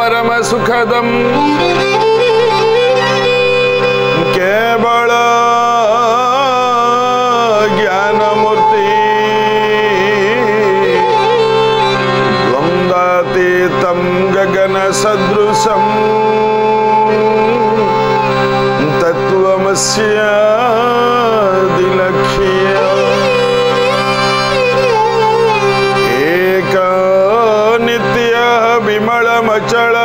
परम सुखदम केवल ज्ञानमूर्ति द्वंद्वातीतं गगन सदृशं तत्त्वमस्यादिलक्ष्य एक नित्य विमलमचल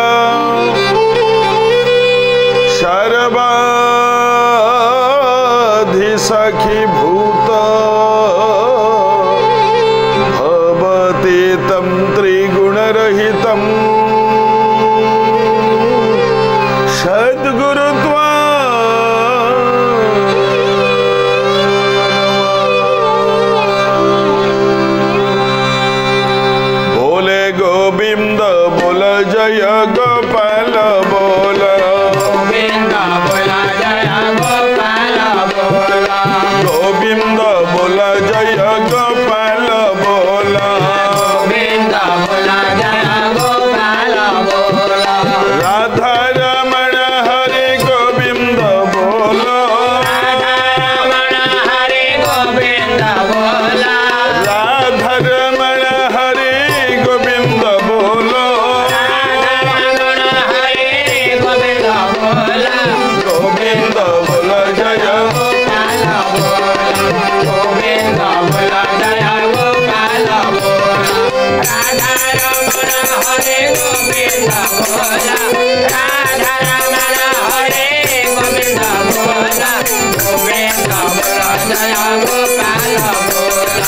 सर्वाधिसखी भूत भवतीतं त्रिगुणरहितं सद्गुरुत्वा बोले गोविंद बोल जय गोपाल बोल गोविंद बोल जय गोपाल बोल गोविंद बोल जय गोपाल बोल गोविंद बोल जय गोपाल बोल राधा रमण हरि गोविंद बोल राधा रमण हरि गोविंद बोल राधा रमण हरि गोविंद बोल राधा रमण हरि गोविंद बोल गोविंद बोल जय गोपाल बोल गोविंद बोल जय गोपाल बोल राधा रमण हरि गोविंद बोल राधा रमण हरि गोविंद बोल गोविंद बोल जय गोपाल बोल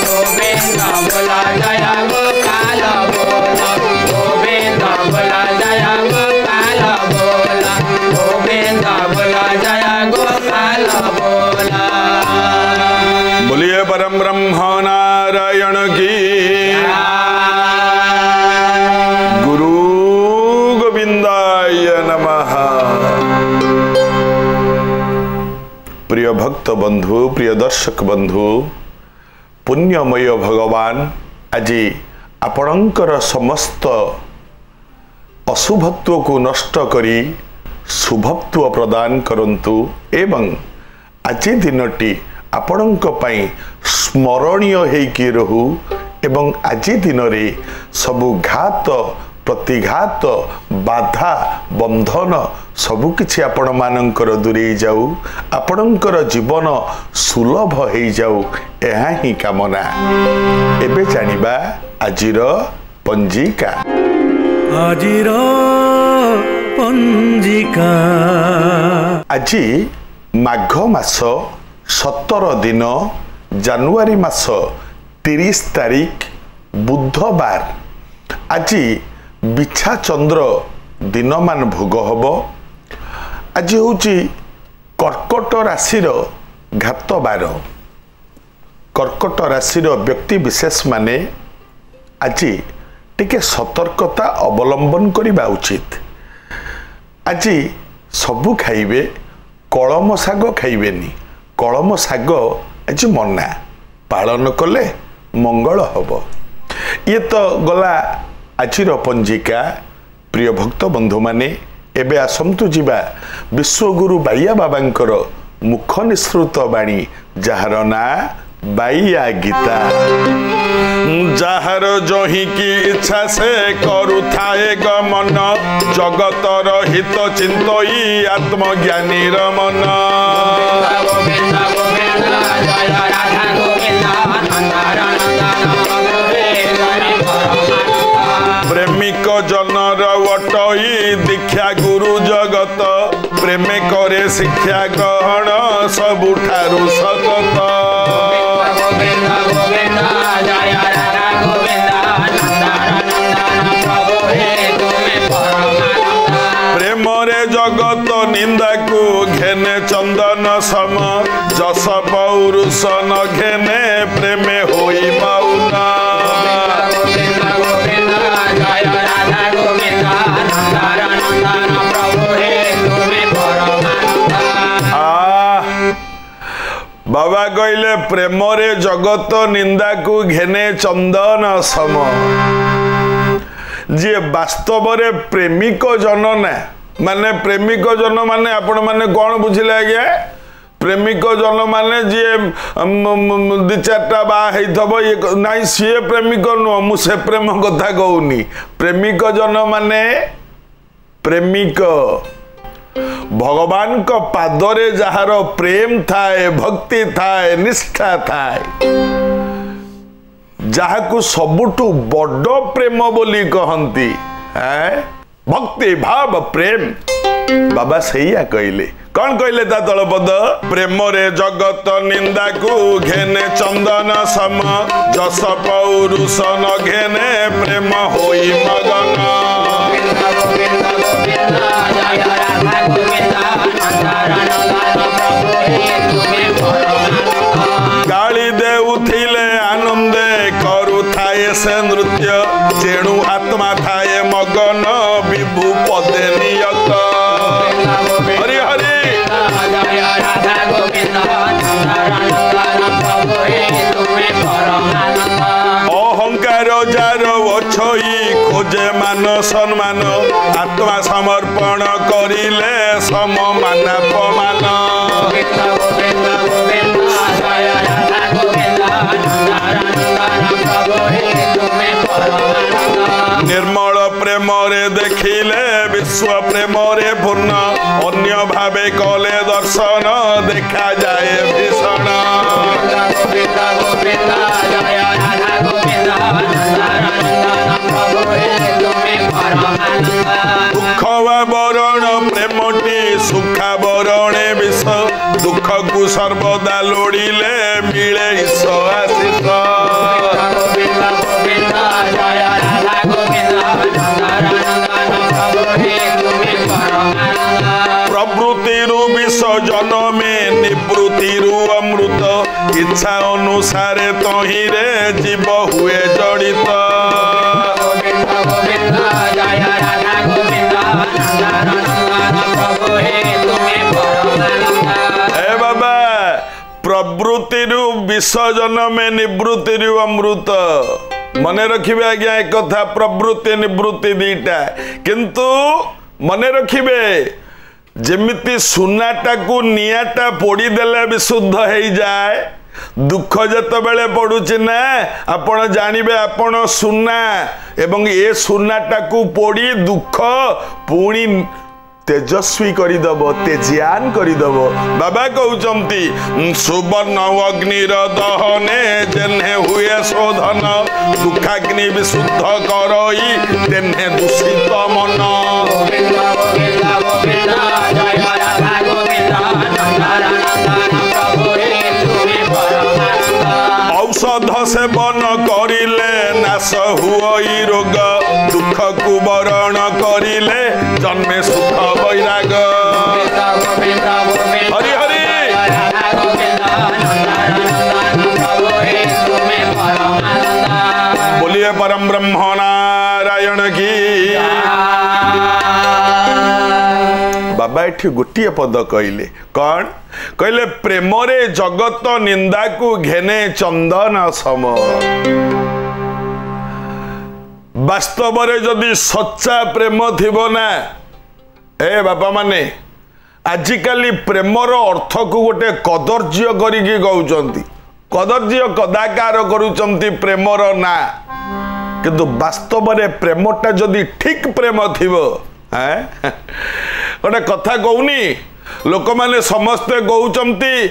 गोविंद बोल जय गोपाल बोल गोविंद बोल जय गोपाल बोल गोविंद बोल जय गोपाल बोल बोलिए परम ब्रह्म नारायण की गुरु गोविंदाय नमः। प्रिय भक्त बंधु प्रिय दर्शक बंधु पुण्यमय भगवान आज आपणकर समस्त अशुभत्व को नष्ट करी शुभत्व प्रदान करंतु एवं आज दिनटी आपणक पई स्मरणीय हेकि रहू एवं आज दिन रे सबु घात प्रतिघात बाधा बंधन सबु किछि आपण मानकर दूरे जाऊ आपणकर जीवन सुलभ हो जाऊ एहा ही कामना। एबे जानिबा आजिर पंजिका आजिर पंजिका আজি माघ मास 17 दिन जानुआरी मास 30 तारीख बुधवार आज बिछा चंद्र दिनमान भोग हब। आज हूँ कर्कट राशि घात बार कर्कट राशि व्यक्ति विशेष माने आज टिके सतर्कता अवलंबन करने उचित। आज सबू खाइबे कलम शाग खाइबेनी कलम शाग आज मना पालन कले मंगल हब। ये तो गला आजिर पंजिका। प्रिय भक्त बंधु माने एबे आसंतु जीवा विश्वगुरु बाइया बाबांकर मुख निसृत बाणी जार ना बाइया गीता। जार जही की इच्छा से करुथाए गमन जगतर हित चिंतई आत्मज्ञानी रमन। गोविंद गोविंद जय राधा गोविंद नंदन प्रेमिक जनर वटई दीक्षा गुरु जगत प्रेमे करे शिक्षा ग्रहण सबुठारु सतत। गोविंद गोविंद जय राधा गोविंद नंदन प्रभु हे तुमे परमानंद। प्रेम रे जगत निंदा को घेने चंदन सम जस पौरुष न घेने प्रेमे होई मौना। गोविंद गोविंद जय राधा गोविंद नंदन प्रभु हे तुमे परमानंद। बाबा कहले प्रेम रे जगत निंदा को घेने चंदन सम जी वास्तव रे प्रेमिक जन ना माने प्रेमिक जन माने आपण माने कौन बुझिले आज्ञा प्रेमिक जन माने जी दि चार्टा बाहब ये नाई सी प्रेमिक नुह मुझे प्रेम कथा कहूनी प्रेमिक जन माने प्रेमिक भगवान को पादरे जार प्रेम थाए भक्ति थाए निष्ठा थाए जहाकू सबुठु बड़ प्रेम बोली कहती है भक्ति भाव प्रेम बाबा सैया कहले कौन कहले ता तलपद प्रेम रे जगत निंदा को घेने चंदन सम जस पौरुष न घेने प्रेम होई मगन गाली देउथिले आनंदे करू थाए से नृत्य जेणु आत्मा थाए मगन विभु पदे नियत हरि हरि अहंकार जार अछई खोजे मान सम्मान आत्मा समर्पण करिले सम मानापमान निर्मल प्रेम रे देखिले विश्व प्रेम रे पूर्ण अन्य भावे कले दर्शन देखा जाए भीषण दुख बरण प्रेमटी सुखा बरणे विष दुख को सर्वदा लोड़िले मिले ईश आशीष प्रवृत्तिरु विष जनमे निवृत्तिरु अमृत इच्छा अनुसारे तहिरे जीव हुए जड़ित ए बाबा प्रवृत्तिरु विष जनमे निवृत्तिरु अमृत मने रखिबे आज्ञा एक कथा प्रवृत्ति निवृत्ति दीटा किंतु मने रखिबे जेमिति सुनाटा को नियाटा पोड़ी देले विशुद्ध हो जाए दुख जत बेले पड़ुछि ना आपण जानिबे आपण सुना एवं ए सुनाटा को पोड़ी दुख पुणी तेजस्वी करिदब तेजियान करिदब बाबा कहउचंती सुवर्ण अग्निर दहने जेने हुए शोधन दुखाग्नि विशुद्ध करई तेने दूषित मन औषध सेवन करिले नाश हुई रोग दुख को बरण करिले जन्मे सुख वैराग हरि हरि बोलिए परम ब्रह्म नारायण की बाबा एठी गोटिए पद कहले कौन कहले प्रेम रे जगत निंदा को घेने चंदन सम वास्तव रे जदि सच्चा प्रेम थिबो ना ए बापा माने आजिकाली प्रेमर अर्थ को गोटे कदर्ज्य करिकी कहउचंती कदर्ज्य कदाकार करूचंती प्रेमर ना किंतु वास्तव रे प्रेमटा जदि ठीक प्रेम थिबो हैं गोटे कथा कहूनी लोक माने समस्ते कहउचंती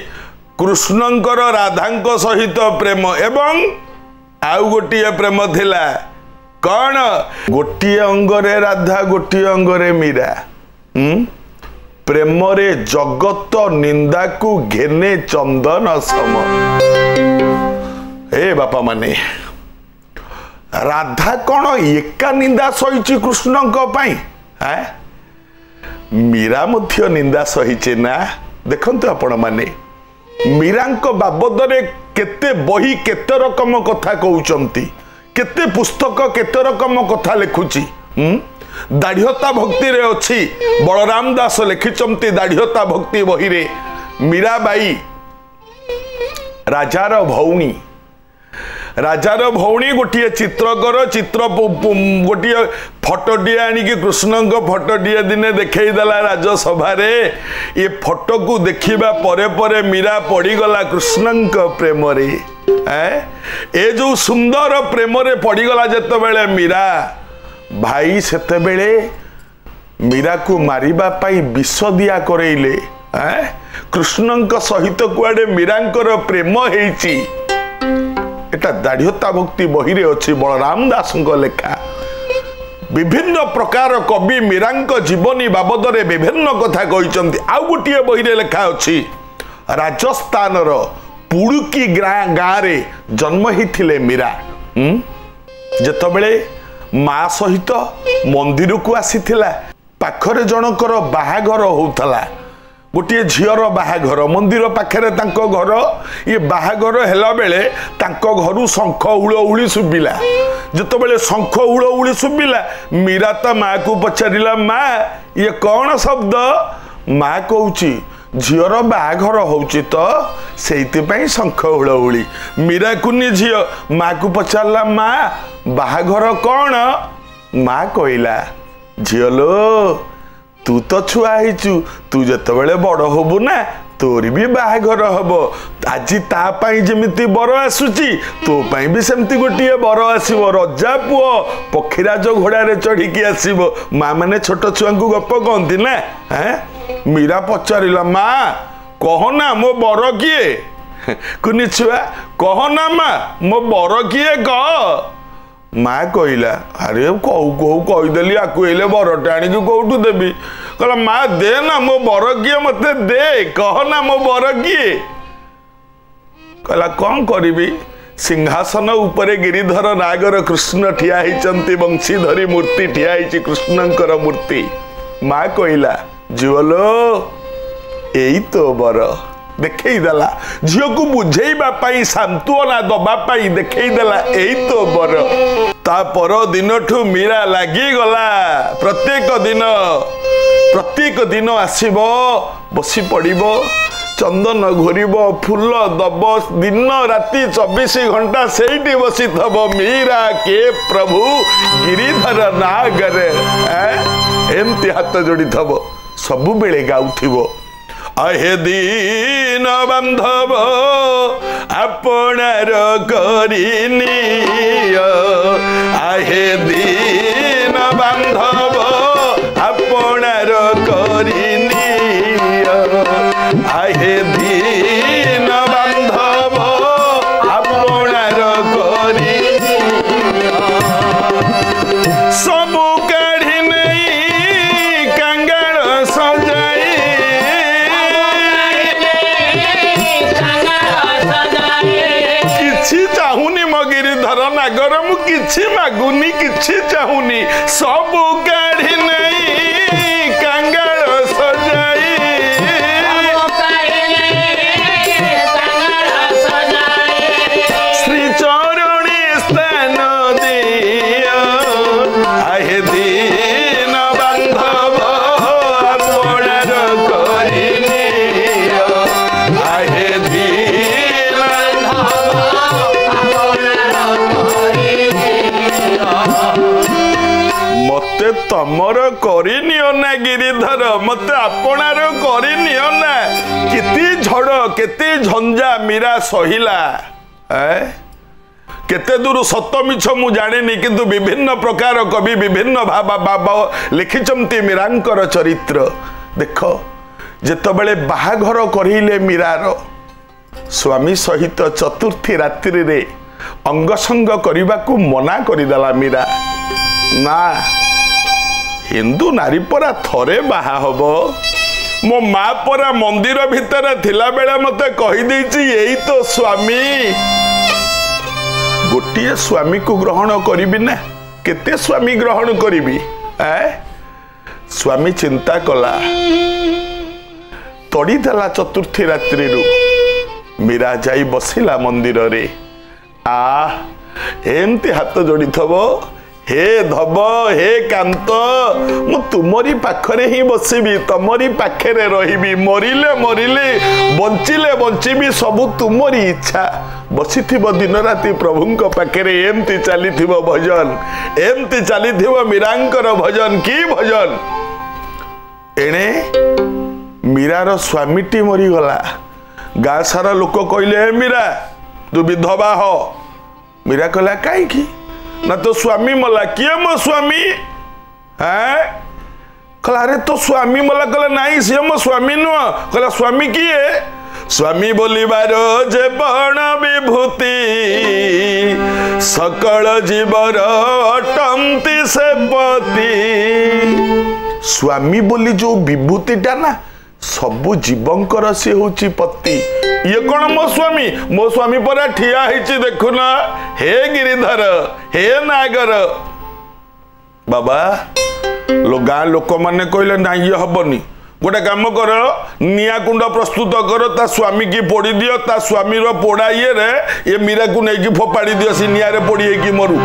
कृष्णंकर राधांक सहित प्रेम एवं आउ गोटिए प्रेम थिला कौन गोटिए अंगरे राधा गोटिए अंगरे मीरा प्रेम रे जगत निंदा को घेने चंदन सम ए बापा माने राधा कौन एका निंदा सही कृष्णंक पाई है मीरा मध्य निंदा सहीचे ना देखंतु आपण माने मीरांक बाबदरे केते बही केते रकम कथा कहउचंती केते पुस्तक केते रकम कथा लिखुची दाढ़ियता भक्ति रे अछि बलराम दास लिखिचंती दाढ़ियता भक्ति बही रे मीराबाई राजार भौणी राजार भौणी गोटे चित्रकर चित्र गोटे फटोटे आणिकी कृष्ण फटोटे दिने देखईदेला राजसभा ये फोटो को देखा परे परे मीरा पड़गला कृष्ण प्रेम रे ए जो सुंदर प्रेम रे पड़गला जिते बेले मीरा भाई सेते बेले मीरा को मारिबा पाई विष दिया करेले कृष्ण सहित कुआडे मीरांकर प्रेम हेची एटा दाढ़ता भक्ति बही रे अच्छी बलराम दास लेखा विभिन्न प्रकार कवि मीरांक जीवनी बाबद रे विभिन्न कथा कहते आउ गोटे बही रे लेखा अच्छी राजस्थान पुड़ुकी गाँव रे जन्म ही मीरा जेतबेले माँ सहित मंदिर को आसीथिला पाखरे जनकर बाहाघर होउथला गोटे झीर बाहाघर मंदिर पाखरे तांको घर ये बाहाघर हेला बेले तांको घरु शंख हुलहुली शुभिला जेतबेले शंख हुलहुली शुभिला मीरा ता माँ को पचारिला माँ ये कौन शब्द माँ कहूची झीर बाहाघर होउची तो सेइतिपई शंख हुलहुली मीरा कुनी झील माँ को पचारला माँ बाहाघर कौन माँ कहला झीलो तू तो छुआ हिचु तू जतबेले बड़ होबु ना तोरी भी बाहाघर हम आज तापाई जमिति बर आसुची तो पाई भी सेमती गोटे बर आसो रजा पुओ पक्षीराज घोड़े चढ़ी आसो माँ मैंने छोट छुआ को गप कहती ना मीरा पचारिला माँ कहना मो बर किए कुनी छुआ कहना माँ मो बर किए कह माँ कहला अरे कहू कहू कहीदेली आकु बरटे आणिक कौटू देवी कहला माँ दे ना मो बर किए मत दे कहना मो बर किए कहला कौन करी सिंहासन उपरे गिरिधर नागर कृष्ण ठिया होती बंशीधरी मूर्ति ठिया होती कृष्णंकर मूर्ति माँ कहला झीलो यही तो बर देखईदेला झील को बुझेबा सांत्वना दबापाई देखईदेला यही तो बर ता पर दिन ठू मीरा लागिगला प्रत्येक दिन आसीब बसी पड़िबो चंदन घोरिब फूल दब दिन राति 24 घंटा सेठी बसी थब मीरा के प्रभु गिरिधर नागरे एमती हाथ जोड़ी थब सबु बेले गाउथिबो अहे दीन बांधव आपणार करिनी आहे दीन बांधव आपणार करिनी आहे दीन बांधव आपणार करिनी सबु काढ़ी नहीं कंगाल सजाई चाहूनी मो गिरिधर नागर मु किछि मागुनी किछि चाहूनी सब काढ़ी नहीं कंगाल सजाई श्री चरणी स्थान दिया आहे दीन बांधव आपणार करिनी आहे दीन मते तमर करिनियो ना गिरिधर मते आपणार करिनियो ना किति झड़ केते झंझा मीरा सहिला केते दूर सत मिछ मु जानिनी किंतु विभिन्न प्रकार कवि विभिन्न भाव लिखिचंती मीरांकर चरित्र देख जेतबेले बाहाघर करिले मीरार स्वामी सहित चतुर्थी रात्रि रे अंगसंग करने को मना करदेला मीरा ना हिंदू नारी परा थरे बाहा हब मो माँ परा मंदिर भितर थिला बेले मते कहि देछि यही तो स्वामी गोटे स्वामी को ग्रहण करी ना केते स्वामी ग्रहण करी स्वामी चिंता कला तड़ी देला चतुर्थी रात्रि मीरा जाई बसिला मंदिर रे एमती हाथ जोड़ी थब हे धब हे कांत मु तुमरी पाखरे ही बसबी तमरी पाखरे रहिबी मरिले मरिले बंचिले बंचिबी सबु तुमरी इच्छा बसिथिबो दिन राति प्रभुंक पाखरे एमती चलीथिबो भजन एमती चलीथिबो मीरांकर भजन की भजन एणे मीरार स्वामीटी मरी गला गाँ सारा लोक कहले हे मीरा तू विधवा हो मीरा कहला कहीं ना तो स्वामी मला किए मो स्वामी है कहला अरे तो स्वामी मला कहला नहीं सी मो स्वामी नुह कहला स्वामी किए स्वामी बोलिबार जे बण विभूति सकल जीवर अटंती से पति स्वामी बोली जो विभूतिटा ना सबु जीवंकर सी होची पति ये कौन मो स्वामी पर ठिया हिची देखुना हे गिरिधर हे नागर बाबा गाँ लोक मैंने कहले ना ये हबनी गोटे काम कर निया कुंड प्रस्तुत कर ता स्वामी की पोड़ी दियो ता स्वामी रो पोड़ा ये मीरा को नहीं फोपाड़ी दियो सी निया रे पोड़ी है कि मरु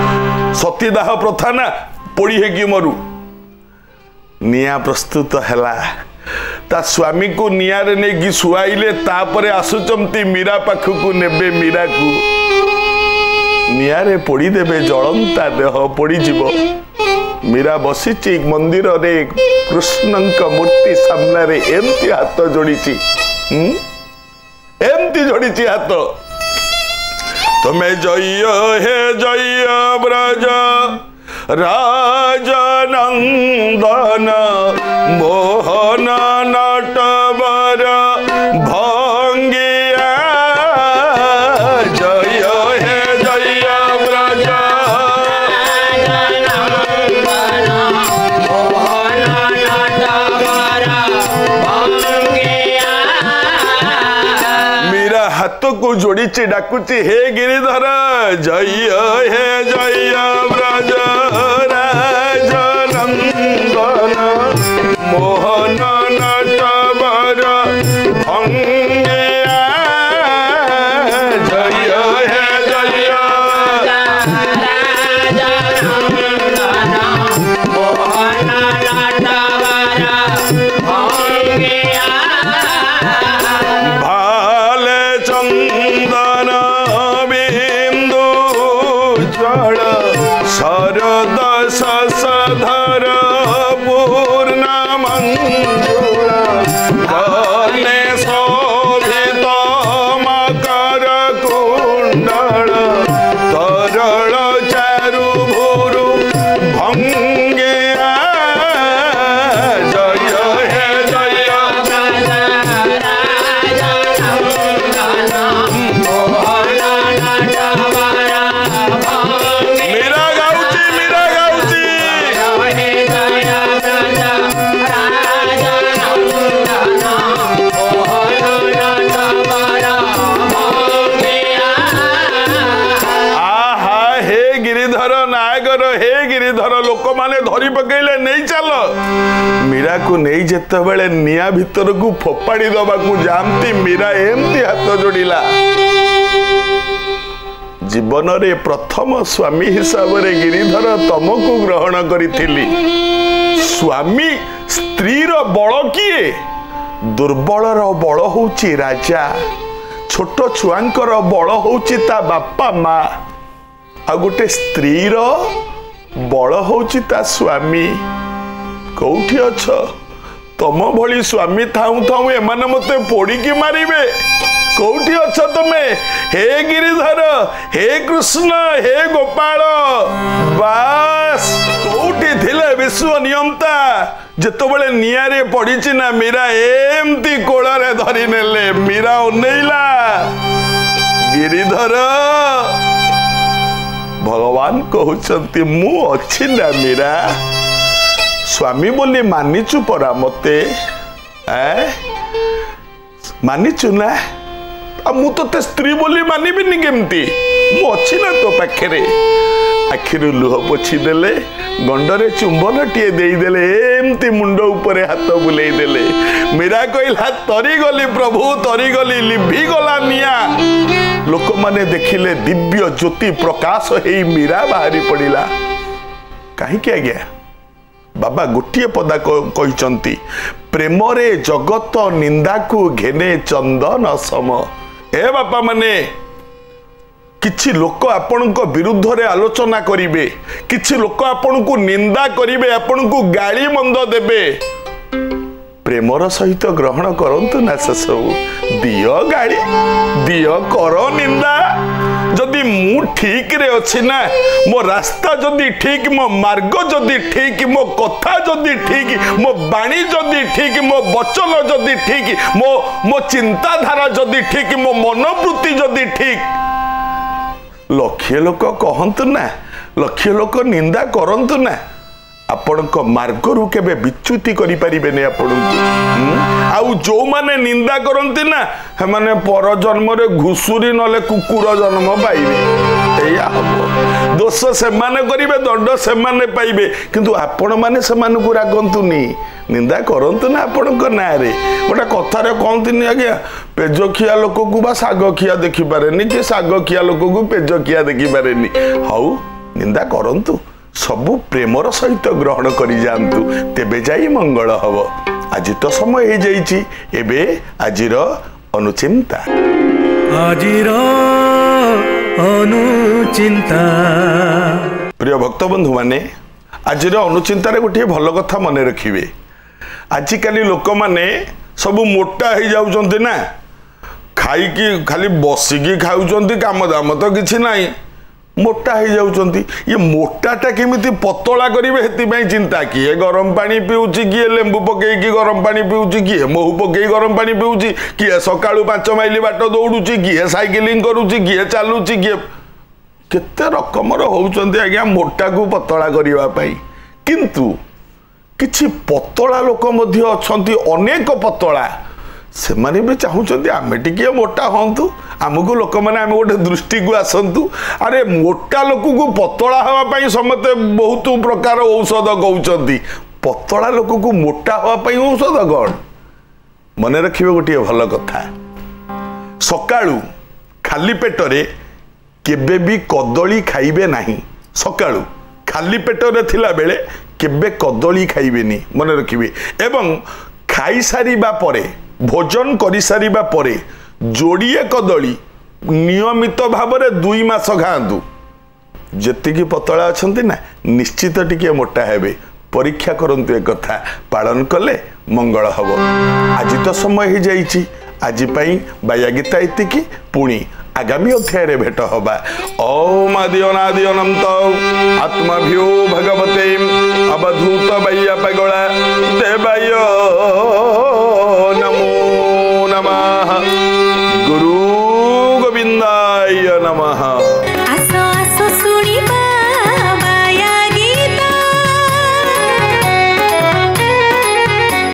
सतीदाह प्रथा ना पोड़ी है कि मरु निया प्रस्तुत हैला ता स्वामी को नियारे नहीं शुआइले तापरे आसुचमती मीरा पाखकू नेबे मीरा को नियारे पोड़ी देबे जलंता देह पोड़ी जीव मीरा बसीची मंदिर रे कृष्णंक मूर्ति सामने रे एमती हाथ जोड़ीची एमती जोड़ीची हाथ तुम्हें जय हे जय ब्रज राजनंदन मोहन नटवर भंगिया जय हे जय ब्रज मीरा हाथ को जोड़ी डाकुची हे गिरिधर जय हे जय ब्रज राजनंदन मोहन नटवर भंगिया जय हे जय राजनंदन मोहन नटवर भंगिया भाले चंदन बिंदु जड़ शरद सधर पूर्ण मंजुला गले शोभित मकर कुंडल तरल चारु भुरु भंगिया जय हे जय मीरा गाउची हे गिरिधर लोक माने धरी पकईले नहीं चल मीरा को नहीं जेते बेले निया भीतर को फोपाड़ी दबा को जामती मीरा एमती हाथ जोड़िला जीवन रे प्रथम स्वामी हिसाब रे गिरिधर तमको ग्रहण करिथिली स्वामी स्त्री रो बळ किए दुर्बल रो बळ होची राजा छोट छुआंकर बळ होची ता बापा माँ आ गोटे स्त्री रो बल होची ता स्वामी कौठी अछ तम भली स्वामी थाऊ थाऊ एमाने मते पोड़ी की मारिबे कौठी अछ तमे हे गिरिधर हे कृष्ण हे गोपाल बास कौठी थिले विश्व नियमता जेतबेले नियारे पड़ीची ना मीरा एमती कोଳରେ धरी नेले मीरा ओनेइला गिरिधर भगवान कहते मु अच्छी ना मीरा स्वामी बोली मानिचु परा मते मानिचु ना मु तो स्त्री बोली मानिबिनी केमती मु अच्छी ना तो पाखे आखिरु लुह पोछि देले गंडरे चुंबन टीए देदेले एमती मुंड उपरे हाथ बुले देले मीरा कहला तरी गली प्रभु तरी गली लिभि गला निया लोक माने देखिले दिव्य ज्योति प्रकाश हे मीरा बाहरी पड़िला कहीं आज्ञा बाबा गोटे पदा कहते प्रेमरे जगत निंदा को घेने चंदन सम। ए बापा माने किछि लोक आपण को विरुद्ध रे आलोचना करिवे, किछि लोक आपण को निंदा करिवे, आपण को गाली मंद देबे, प्रेमर सहित ग्रहण करंतु ना से सब। दियो गाली दियो करो निंदा, जदि मु ठीक रे अछि ना, मो रास्ता जदि ठीक, मो मार्ग जदि ठीक, मो कथा जदि ठीक, मो बाणी जदि ठीक, मो वचन जदि ठीक, मो चिंताधारा जदि ठीक, मो मनोवृत्ति जदि ठीक, लक्षे लोक कहतु ना, लक्षे लोक निंदा करंतु ना, आपण को मार्ग रु केबे विच्युति करि परिबे ने आपण को। आउ जो माने निंदा करंती ना हे माने पर जन्म रे घुसुरी नले कुकुर जन्म पाइबे। एया हबो दोष से माने करिवे, दंड से माने पाइबे, किंतु आपण माने से मान को रागंतु नी, निंदा करंतु ना आपण को ना रे। गोटा कथा रे कहंती नी आज्ञा पेज खिया लोक को बा साग खिया देखि पारेनी, कि साग खिया लोक को पेज खिया देखि पारेनी। हाउ निंदा करंतु, सबु प्रेमर सहित ग्रहण करि जांतु, तेबे जाई मंगल हबो। आज तो समय हो जाइछि, एबे आजिर अनुचिंता। आजिर अनुचिंता। प्रिय भक्त बंधु माने आजिर अनुचिंता रे गोटे भल कथा मने रखिबे। आजिकाली लोक माने सबु मोटा हो जाउचंती ना, खाइकी खाली बसिकी खाउचंती, काम दाम तो किछि नाही, मोटा हो जाउचंती। ये मोटाटा केमिति पतला करिवे हेति चिंता, किए गरम पानी पिउची, किए लेंबू पकेइकी गरम पानी पिउची, किए महू पकेई गरम पानी पिउची, किए सकाळु 5 माइल बाट दौड़ुची, किए साइकिलिंग करूची, किए चालुची, किए केते रकमर होउचंती आज्ञा मोटा को पतला करिवा पई। किंतु किछि पतला लोक मध्ये अछंती, अनेक पतला, से माने भी चाहूचंती आमे टिके मोटा हंतु, आमको लोक माने आमे गोटे दृष्टि को आसंतु। अरे मोटा लोक को पतला हवा पई समते बहुत प्रकार औषध कहउचंती, पतला लोक को मोटा हवा पई औषध कोन? मने रखिबे गोटे भल कथा, सकाळू खाली पेटरे केबे भी कदली खाइबे नाही। सकाळू खाली पेटरे थिला बेले केबे कदली खाइबेनी, मने रखिबे। एवं खाई सारिबा परे, भोजन करि सारिबा परे जोड़िए कदली नियमित भाव में 2 मास खातु। जेतिकी पतला अछंती ना निश्चित टिके मोटा हेबे। परीक्षा करंतु एक कथा, पालन कले मंगल हबो। आज तो समय हो जाइछि, आज पई बाया गीता इतिकी पुणी आगामी अध्याय रे भेट हबा। ओम आदि अनादि अनंत आत्माभ्यो भगवते अवधूत बाह्य